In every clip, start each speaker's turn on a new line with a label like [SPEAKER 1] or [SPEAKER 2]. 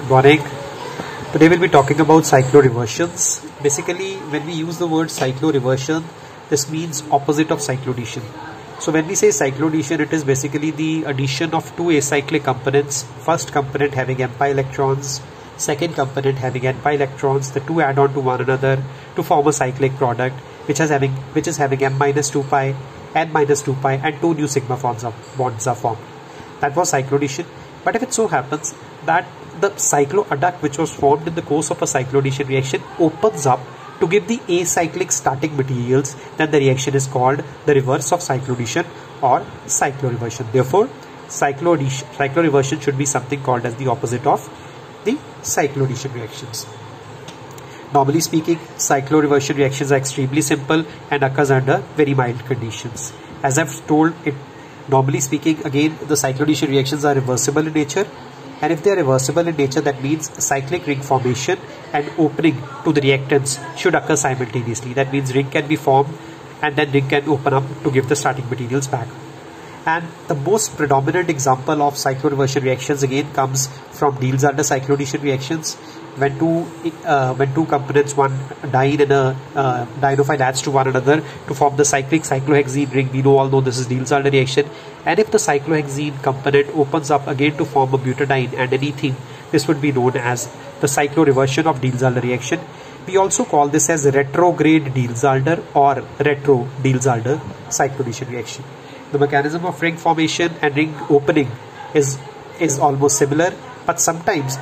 [SPEAKER 1] Morning. Today we'll be talking about cycloreversions. Basically, when we use the word cycloreversion, this means opposite of cycloaddition. So when we say cycloaddition, it is basically the addition of two acyclic components. First component having m pi electrons, second component having n pi electrons. The two add on to one another to form a cyclic product, which is having m minus 2 pi, n minus 2 pi, and two new sigma bonds are formed. That was cycloaddition. But if it so happens that the cycloadduct which was formed in the course of a cycloaddition reaction opens up to give the acyclic starting materials, then the reaction is called the reverse of cycloaddition or cycloreversion. Therefore, cycloreversion should be something called as the opposite of the cycloaddition reactions. Normally speaking, cycloreversion reactions are extremely simple and occurs under very mild conditions. As I've told it, normally speaking, again, the cycloaddition reactions are reversible in nature. And if they are reversible in nature, that means cyclic ring formation and opening to the reactants should occur simultaneously. That means ring can be formed and then ring can open up to give the starting materials back. And the most predominant example of cycloreversion reactions again comes from Diels-Alder cycloaddition reactions. When two components, one diene and a dienophile, adds to one another to form the cyclic cyclohexene ring, we all know this is Diels-Alder reaction. And if the cyclohexene component opens up again to form a butadiene and an ethene, this would be known as the cycloreversion of Diels-Alder reaction. We also call this as retrograde Diels-Alder or retro Diels-Alder cycloaddition reaction. The mechanism of ring formation and ring opening is almost similar, but sometimes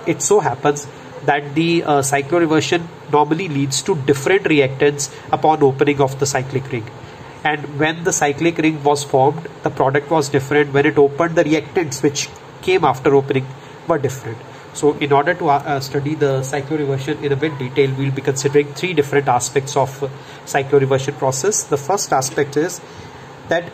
[SPEAKER 1] it so happens that the cycloreversion normally leads to different reactants upon opening of the cyclic ring. And when the cyclic ring was formed, the product was different. When it opened, the reactants which came after opening were different. So in order to study the cycloreversion in a bit detail, we'll be considering three different aspects of cycloreversion process. The first aspect is that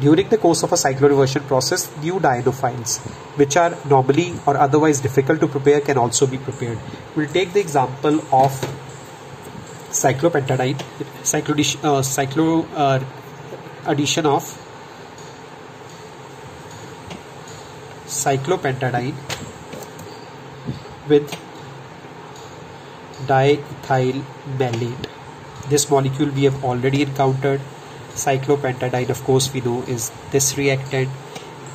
[SPEAKER 1] during the course of a cycloreversion process, new dienophiles, which are normally or otherwise difficult to prepare, can also be prepared. We'll take the example of cyclopentadiene, addition of cyclopentadiene with diethyl malate. This molecule we have already encountered. Cyclopentadiene, of course, we know is this reactant.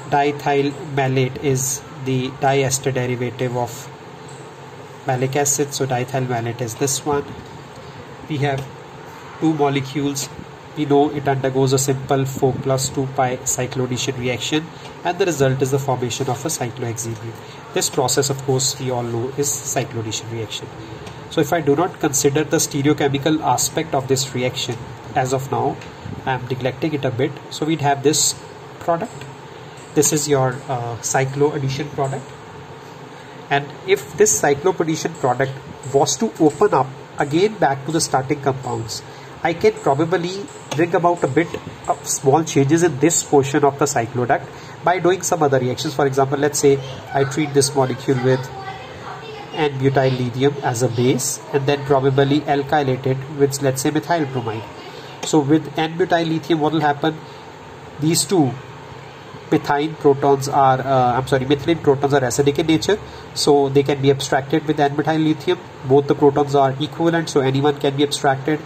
[SPEAKER 1] Diethyl malate is the diester derivative of malic acid, so diethyl malate is this one. We have two molecules. We know it undergoes a simple 4 plus 2 pi cycloaddition reaction, and the result is the formation of a cyclohexene ring. This process, of course, we all know is cycloaddition reaction. So if I do not consider the stereochemical aspect of this reaction as of now, I am neglecting it a bit. So we'd have this product. This is your cycloaddition product. And if this cycloaddition product was to open up again back to the starting compounds, I can probably bring about a bit of small changes in this portion of the cycloadduct by doing some other reactions. For example, let's say I treat this molecule with N-butyl lithium as a base and then probably alkylate it with, let's say, methyl bromide. So with N-butyl lithium, what will happen? These two methylene protons are acidic in nature, so they can be abstracted with N-butyl lithium. Both the protons are equivalent, so any one can be abstracted.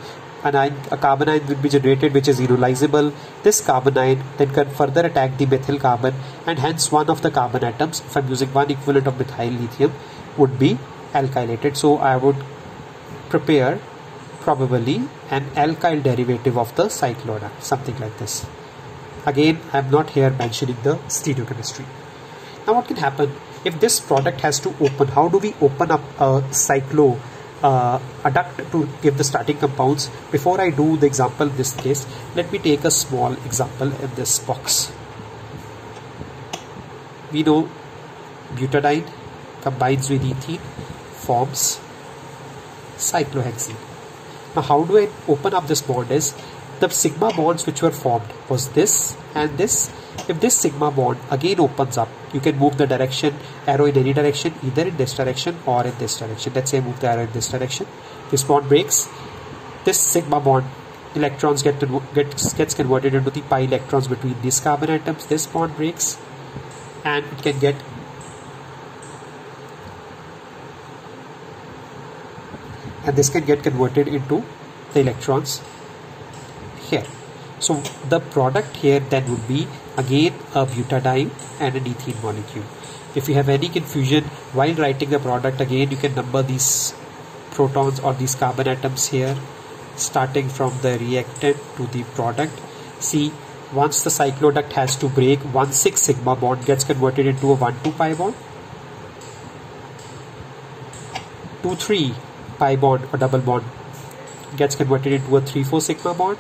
[SPEAKER 1] A carbanion will be generated which is enolizable. This carbanion then can further attack the methyl carbon, and hence one of the carbon atoms, if I'm using one equivalent of methyl lithium, would be alkylated. So I would prepare probably an alkyl derivative of the cycloadduct, something like this. Again, I am not here mentioning the stereochemistry. Now what can happen if this product has to open? How do we open up a cycloadduct to give the starting compounds? Before I do the example in this case, let me take a small example in this box. We know butadiene combines with ethene, forms cyclohexene. Now how do I open up this bond is the sigma bonds which were formed was this and this. If this sigma bond again opens up, you can move the arrow in any direction, either in this direction or in this direction. Let's say move the arrow in this direction. This bond breaks. This sigma bond electrons gets converted into the pi electrons between these carbon atoms. This bond breaks and it can get and this can get converted into the electrons here. So the product here then would be again a butadiene and an ethene molecule. If you have any confusion while writing the product, again you can number these protons or these carbon atoms here, starting from the reactant to the product. See, once the cycloduct has to break, 1,6 sigma bond gets converted into a 1,2 pi bond, 2,3 pi bond or double bond gets converted into a 3,4 sigma bond,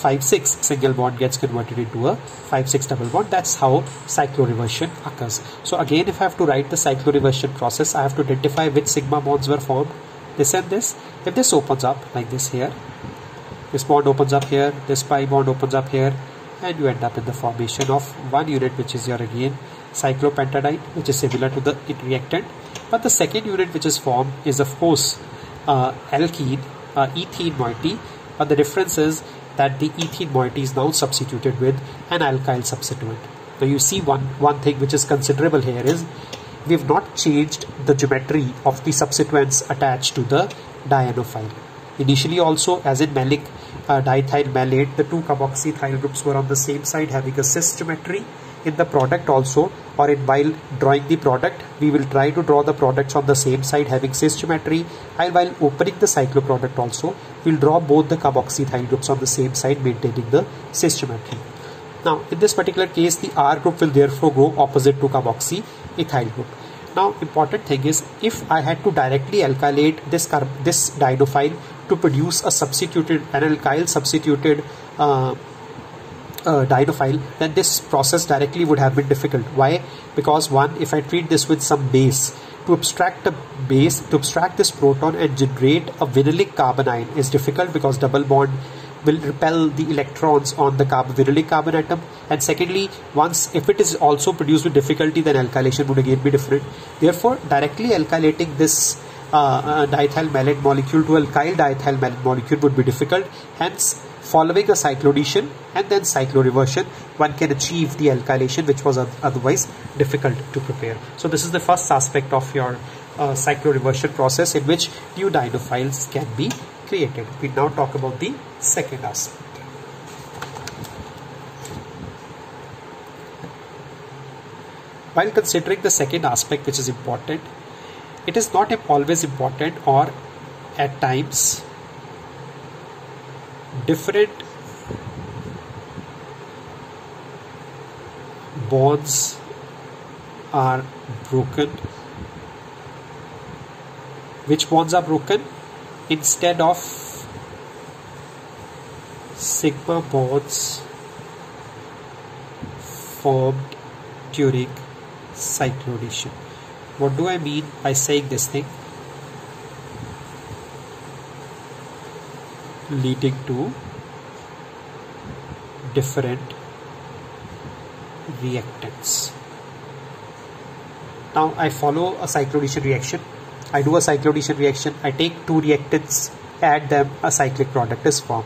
[SPEAKER 1] 5,6 single bond gets converted into a 5,6 double bond. That's how cycloreversion occurs. So again, if I have to write the cycloreversion process, I have to identify which sigma bonds were formed, this and this. If this opens up like this here, this bond opens up here, this pi bond opens up here, and you end up in the formation of one unit, which is your again cyclopentadiene, which is similar to the reactant. But the second unit which is formed is of course alkene, ethene moiety, but the difference is that the ethene moiety is now substituted with an alkyl substituent. Now you see one thing which is considerable here is we have not changed the geometry of the substituents attached to the dienophile. Initially also, as in malic diethyl malate, the two carboxyethyl groups were on the same side having a cis geometry. In the product also, or in while drawing the product, we will try to draw the products on the same side having cis geometry, and while opening the cycloproduct also, we'll draw both the carboxyethyl groups on the same side maintaining the cis geometry. Now in this particular case, the R group will therefore go opposite to carboxyethyl group. Now important thing is, if I had to directly alkylate this dienophile to produce a substituted, an alkyl substituted dienophile, then this process directly would have been difficult. Why? Because one, if I treat this with some base, to abstract a base, to abstract this proton and generate a vinylic carbon ion is difficult, because double bond will repel the electrons on the vinylic carbon atom. And secondly, once if it is also produced with difficulty, then alkylation would again be different. Therefore, directly alkylating this diethyl malate molecule to alkyl diethyl malate molecule would be difficult. Hence, following a cyclodation and then cycloreversion, one can achieve the alkylation which was otherwise difficult to prepare. So this is the first aspect of your cycloreversion process, in which new dienophiles can be created. We now talk about the second aspect. While considering the second aspect, which is important, it is not always important, or at times different bonds are broken. Which bonds are broken? Instead of sigma bonds formed during cyclodation. What do I mean by saying this thing? Leading to different reactants. Now I follow a cyclodation reaction. I do a cyclodation reaction. I take two reactants, add them, a cyclic product is formed.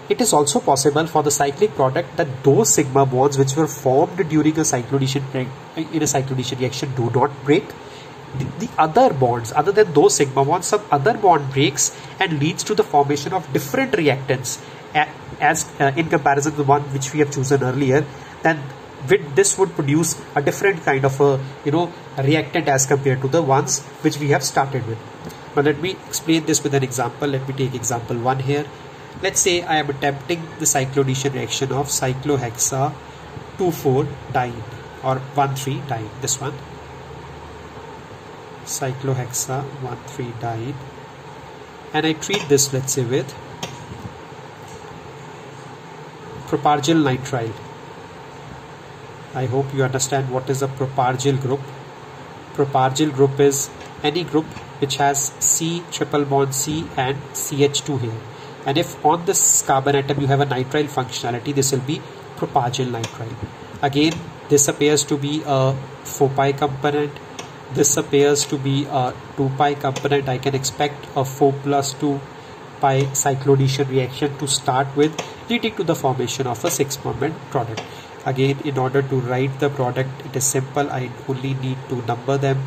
[SPEAKER 1] It is also possible for the cyclic product that those sigma bonds which were formed during a cyclodation reaction do not break. The other bonds, other than those sigma bonds, some other bond breaks and leads to the formation of different reactants as in comparison to the one which we have chosen earlier. Then this would produce a different kind of a reactant as compared to the ones which we have started with. Now let me explain this with an example. Let me take example 1 here. Let's say I am attempting the cyclodation reaction of cyclohexa 2,4-diene or 1,3-diene. This one, cyclohexa 1,3-diene, and I treat this, let's say, with propargyl nitrile. I hope you understand what is a propargyl group. Propargyl group is any group which has C triple bond C and CH2 here. And if on this carbon atom you have a nitrile functionality, this will be propargyl nitrile. Again, this appears to be a 4 pi component. This appears to be a 2 pi component. I can expect a 4 plus 2 pi cyclodation reaction to start with, leading to the formation of a 6-moment product. Again, in order to write the product, it is simple. I only need to number them.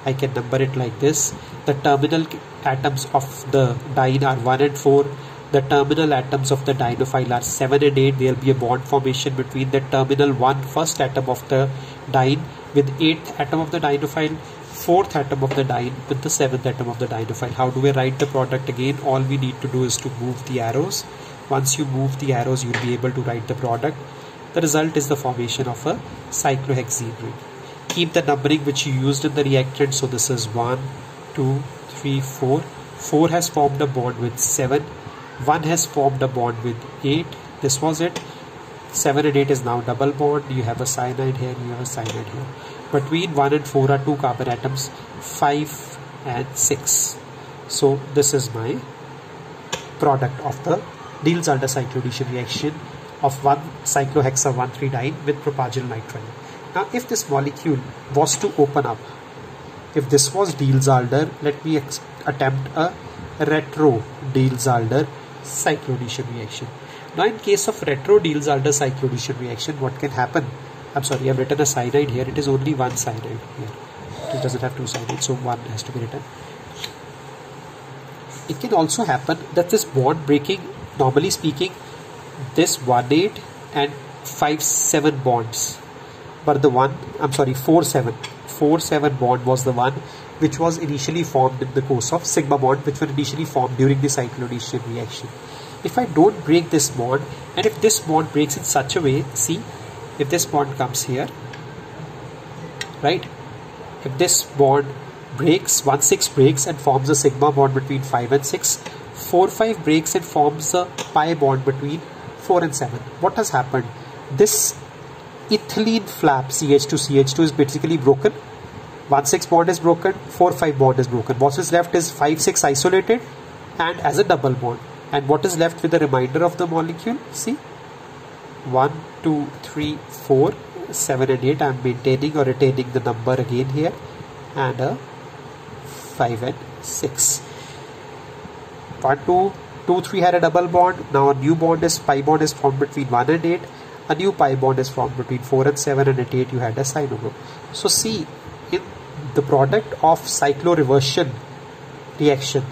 [SPEAKER 1] I can number it like this. The terminal atoms of the diene are 1 and 4. The terminal atoms of the dienophile are 7 and 8. There will be a bond formation between the terminal 1 first atom of the diene with 8th atom of the dienophile, 4th atom of the diene with the 7th atom of the dienophile. How do we write the product again? All we need to do is to move the arrows. Once you move the arrows, you'll be able to write the product. The result is the formation of a cyclohexene ring. Keep the numbering which you used in the reactant. So this is 1, 2, 3, 4. 4 has formed a bond with 7. 1 has formed a bond with 8. This was it. 7 and 8 is now double bond. You have a cyanide here, you have a cyanide here. Between 1 and 4 are 2 carbon atoms, 5 and 6. So this is my product of the Diels-Alder cyclodecision reaction of 1 cyclohexa 1,3-diene with propagyl nitrile. Now if this molecule was to open up, if this was Diels-Alder, let me attempt a retro Diels-Alder cyclodecision reaction. Now in case of retro Diels-Alder cyclodecision reaction, what can happen? I'm sorry, I've written a cyanide here. It is only one cyanide here. It doesn't have two cyanides, so one has to be written. It can also happen that this bond breaking, normally speaking, this 1,8 and 5,7 bonds were the one, 4,7 bond was the one which was initially formed in the course of sigma bond, which were initially formed during the cyclodecision reaction. If I don't break this bond, and if this bond breaks in such a way, see, if this bond comes here, right, if this bond breaks, 1,6 breaks and forms a sigma bond between 5 and 6, 4,5 breaks and forms a pi bond between 4 and 7. What has happened? This ethylene flap CH2 is basically broken. 1,6 bond is broken, 4,5 bond is broken. What is left is 5,6 isolated and as a double bond. And what is left with the remainder of the molecule? See, 1, 2, 3, 4, 7 and 8. I am maintaining or retaining the number again here, and a 5 and 6. 1, 2, 2, 3 had a double bond. Now a new bond is pi bond is formed between 1 and 8. A new pi bond is formed between 4 and 7, and at 8 you had a cyno group. So see, in the product of cycloreversion reaction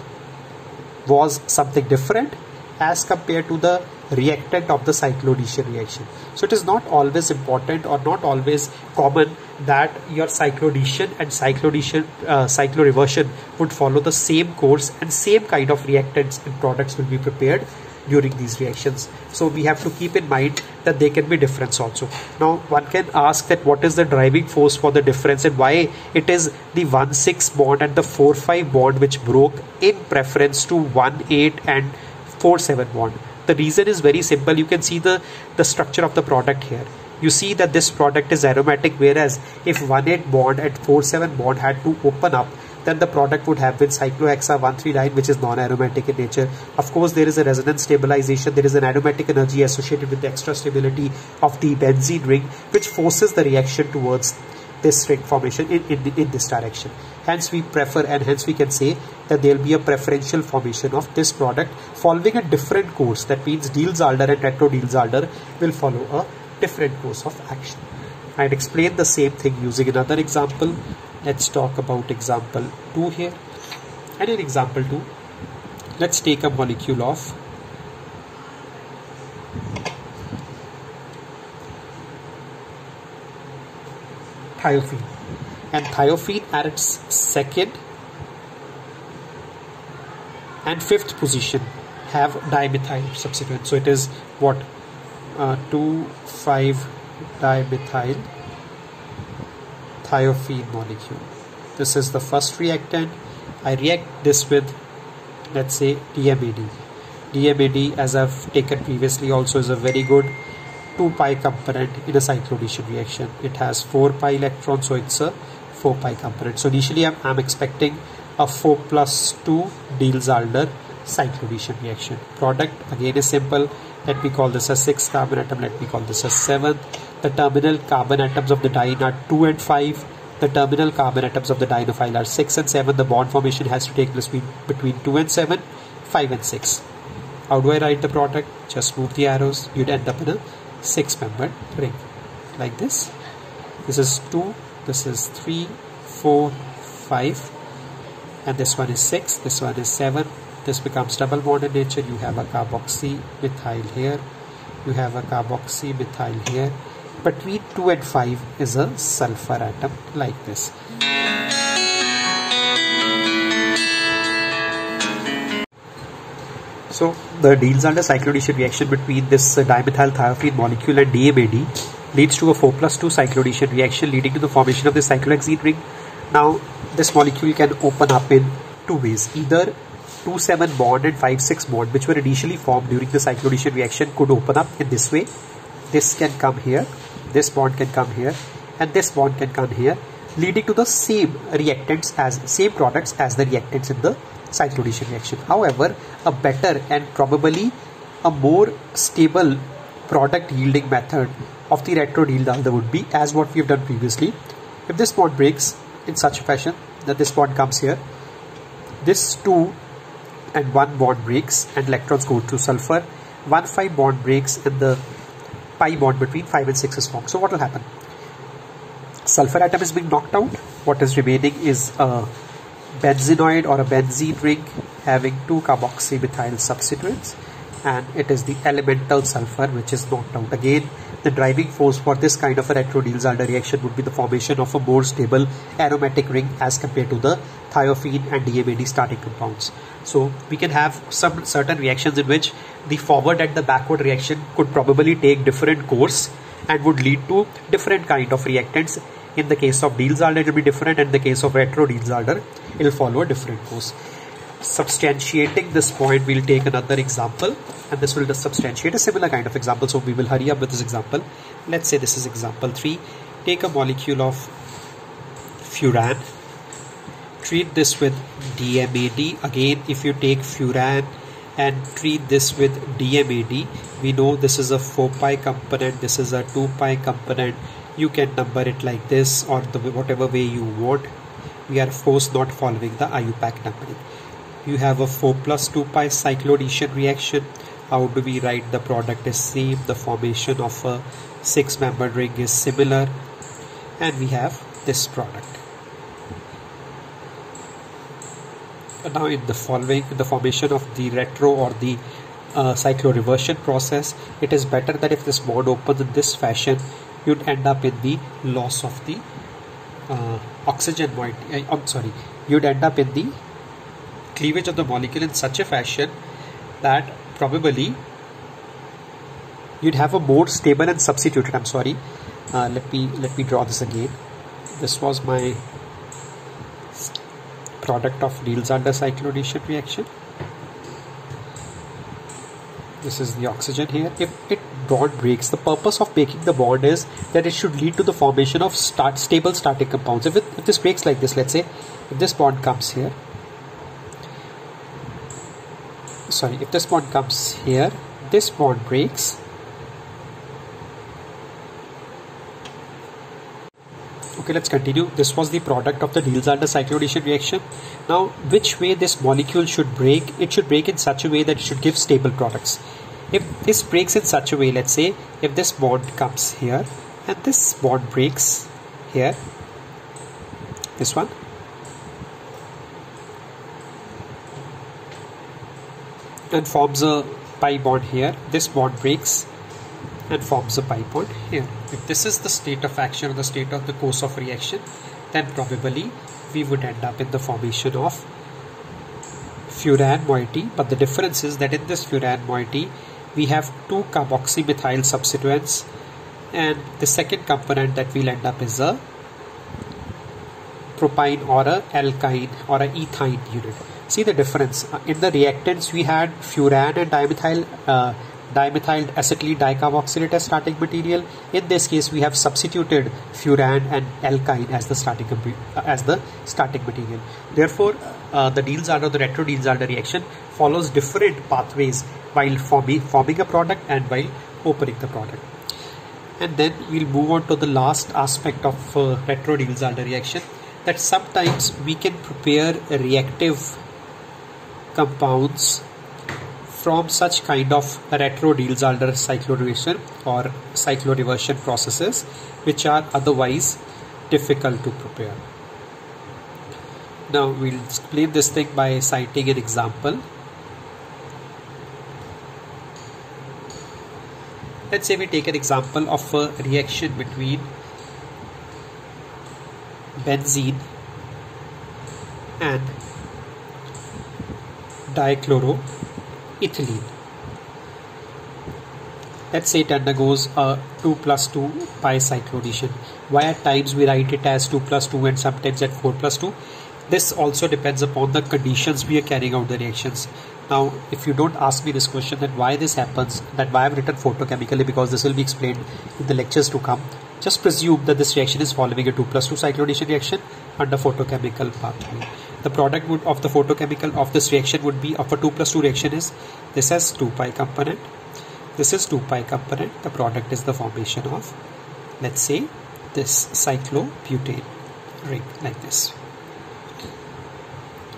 [SPEAKER 1] was something different as compared to the reactant of the cyclodecision reaction. So it is not always important or not always common that your cyclodecision and cycloreversion would follow the same course, and same kind of reactants and products will be prepared during these reactions. So we have to keep in mind that there can be difference also. Now one can ask that what is the driving force for the difference, and why it is the 1,6 bond and the 4,5 bond which broke in preference to 1,8 and 4,7 bond. The reason is very simple. You can see the structure of the product here. You see that this product is aromatic, whereas if 1,8 bond and 4,7 bond had to open up, then the product would have been cyclohexa 1,3-diene, which is non-aromatic in nature. Of course, there is a resonance stabilization. There is an aromatic energy associated with the extra stability of the benzene ring, which forces the reaction towards this ring formation in this direction. Hence we prefer, and hence we can say that there will be a preferential formation of this product following a different course. That means Diels-Alder and retro Diels-Alder will follow a different course of action. I'd explain the same thing using another example. Let's talk about example 2 here. And in example 2, let's take a molecule of thiophene. And thiophene at its second and fifth position have dimethyl substituent. So it is what? 2,5-dimethyl thiophene molecule. This is the first reactant. I react this with, let's say, DMAD. DMAD, as I've taken previously, also is a very good 2-pi component in a cyclodecision reaction. It has 4 pi electrons, so it's a 4 pi component. So initially I'm expecting a 4 plus 2 Diels-Alder cyclodecision reaction. Product again is simple. Let me call this a 6 carbon atom. Let me call this a 7. The terminal carbon atoms of the diene are 2 and 5. The terminal carbon atoms of the dienophile are 6 and 7. The bond formation has to take place between 2 and 7, 5 and 6. How do I write the product? Just move the arrows. You'd end up in a 6-membered ring like this. This is 2, this is 3, 4, 5, and this one is 6, this one is 7. This becomes double bond in nature. You have a carboxy methyl here, you have a carboxy methyl here. Between 2 and 5 is a sulfur atom like this. So the Diels-Alder cyclodeciation reaction between this dimethyl thiophene molecule and DMAD leads to a 4+2 cyclodeciation reaction leading to the formation of the cyclohexene ring. Now this molecule can open up in two ways. Either 2,7 bond and 5,6 bond, which were initially formed during the cyclodeciation reaction, could open up in this way. This can come here, this bond can come here, and this bond can come here, leading to the same reactants as same products as the reactants in the cyclodeciation reaction. However, a better and probably a more stable product yielding method of the retro Diels-Alder would be as what we have done previously. If this bond breaks in such a fashion that this bond comes here, this 2 and 1 bond breaks and electrons go to sulfur, 1,5 bond breaks and the pi bond between 5 and 6 is formed. So what will happen? Sulfur atom is being knocked out. What is remaining is a benzenoid or a benzene ring having 2 carboxy methyl substituents, and it is the elemental sulfur which is knocked out. Again, the driving force for this kind of a retro Diels-Alder reaction would be the formation of a more stable aromatic ring as compared to the thiophene and DMAD starting compounds. So we can have some certain reactions in which the forward and the backward reaction could probably take different course and would lead to different kind of reactants. In the case of Diels-Alder it will be different, and in the case of retro Diels-Alder it will follow a different course. Substantiating this point, we'll take another example, and this will just substantiate a similar kind of example. So we will hurry up with this example. Let's say this is example 3. Take a molecule of furan, treat this with DMAD. Again, if you take furan and treat this with DMAD, we know this is a 4 pi component, this is a 2 pi component. You can number it like this or whatever way you want. We are of course not following the IUPAC numbering. You have a 4+2 pi cyclodeciation reaction. How do we write? The product is same, the formation of a 6-membered ring is similar, and we have this product. And now in the formation of the retro or the cycloreversion process, it is better that if this bond opens in this fashion, you'd end up in the loss of the oxygen moiety. You'd end up in the cleavage of the molecule in such a fashion that probably you'd have a more stable and substituted. Let me draw this again. This was my product of Diels-Alder cyclodeciation reaction. This is the oxygen here. If it bond breaks, the purpose of breaking the bond is that it should lead to the formation of stable starting compounds. If this breaks like this, let's say if this bond comes here, if this bond comes here, this bond breaks. Okay, let's continue. This was the product of the Diels-Alder cyclodeciation reaction. Now, which way this molecule should break? It should break in such a way that it should give stable products. If this breaks in such a way, let's say if this bond comes here and this bond breaks here, this one, and forms a pi bond here, this bond breaks and forms a pi bond here. If this is the state of action or the state of the course of reaction, then probably we would end up in the formation of furan moiety. But the difference is that in this furan moiety we have 2 carboxy methyl substituents, and the second component that we'll end up is a propyne or a alkyne or a ethyne unit. See the difference. In the reactants we had furan and dimethyl acetylene dicarboxylate as starting material. In this case we have substituted furan and alkyne as the starting material. Therefore the Diels-Alder, the retro Diels-Alder reaction follows different pathways while forming a product and while opening the product. And then we'll move on to the last aspect of retro Diels-Alder reaction, that sometimes we can prepare reactive compounds from such kind of retro Diels-Alder cycloreversion or cycloreversion processes which are otherwise difficult to prepare. Now we'll explain this thing by citing an example. Let's say we take an example of a reaction between benzene and dichloroethylene. Let's say it undergoes a 2+2 pi cyclonation. Why at times we write it as 2+2 and sometimes at 4+2? This also depends upon the conditions we are carrying out the reactions. Now, if you don't ask me this question that why this happens, that why I've written photochemically, because this will be explained in the lectures to come, just presume that this reaction is following a 2+2 cyclonation reaction under photochemical pathway. The product of the photochemical of this reaction would be of a 2+2 reaction is this has 2 pi component. This is 2 pi component. The product is the formation of, let's say, this cyclobutane ring like this.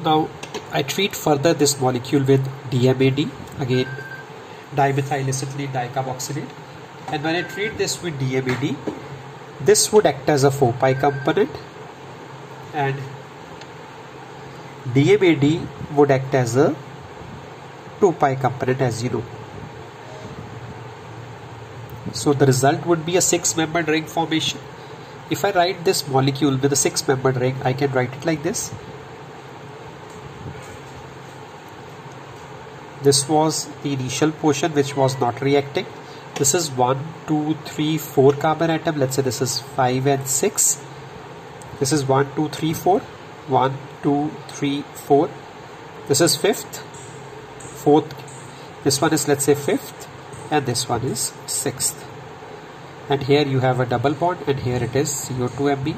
[SPEAKER 1] Now I treat further this molecule with DMAD, again dimethylacetylene dicarboxylate, and when I treat this with DMAD, this would act as a 4 pi component and DMAD would act as a 2 pi component, as you know. So the result would be a 6-membered ring formation. If I write this molecule with a 6-membered ring, I can write it like this. This was the initial portion which was not reacting. This is 1, 2, 3, 4 carbon atom. Let's say this is 5 and 6. This is 1, 2, 3, 4. 1, 2, 3, 4. This is 5th, 4th. This one is, let's say, 5th, and this one is 6th. And here you have a double bond, and here it is CO2Mb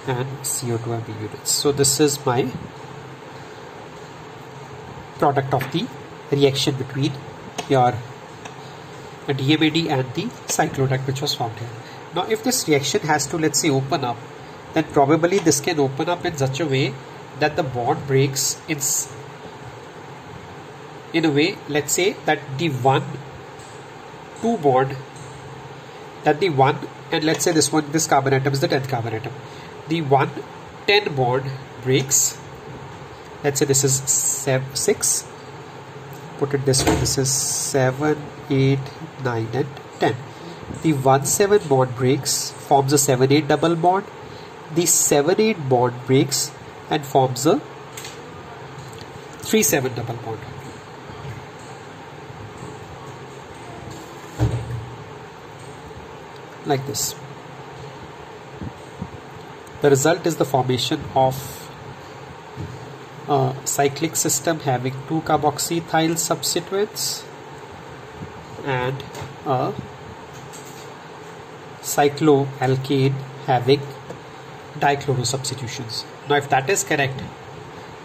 [SPEAKER 1] and CO2Mb units. So this is my product of the reaction between your DMAD and the cycloduct which was formed here. Now if this reaction has to, let's say, open up, then probably this can open up in such a way that the bond breaks in a way, let's say, that the 1,2 bond, that the 1, and let's say this one, this carbon atom is the 10th carbon atom, the 1,10 bond breaks. Let's say this is 6, put it this way, this is 7, 8, 9 and 10. The 1,7 bond breaks, forms a 7,8 double bond. The 7,8 bond breaks and forms a 3,7 double bond. Like this. The result is the formation of a cyclic system having 2 carboxyethyl substituents and a cycloalkane having dichloro substitutions. Now if that is correct,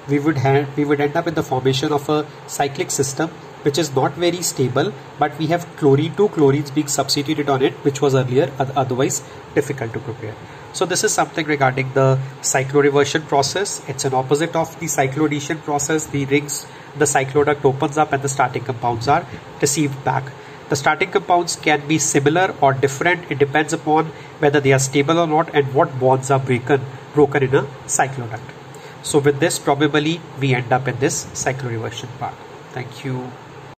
[SPEAKER 1] we would end up in the formation of a cyclic system which is not very stable, but we have chlorine, 2 chlorines being substituted on it, which was earlier otherwise difficult to prepare. So this is something regarding the cycloreversion process. It's an opposite of the cycloaddition process. The rings, the cycloduct opens up and the starting compounds are received back. The starting compounds can be similar or different. It depends upon whether they are stable or not and what bonds are broken in a cycloduct. So with this, probably we end up in this cycloreversion part. Thank you.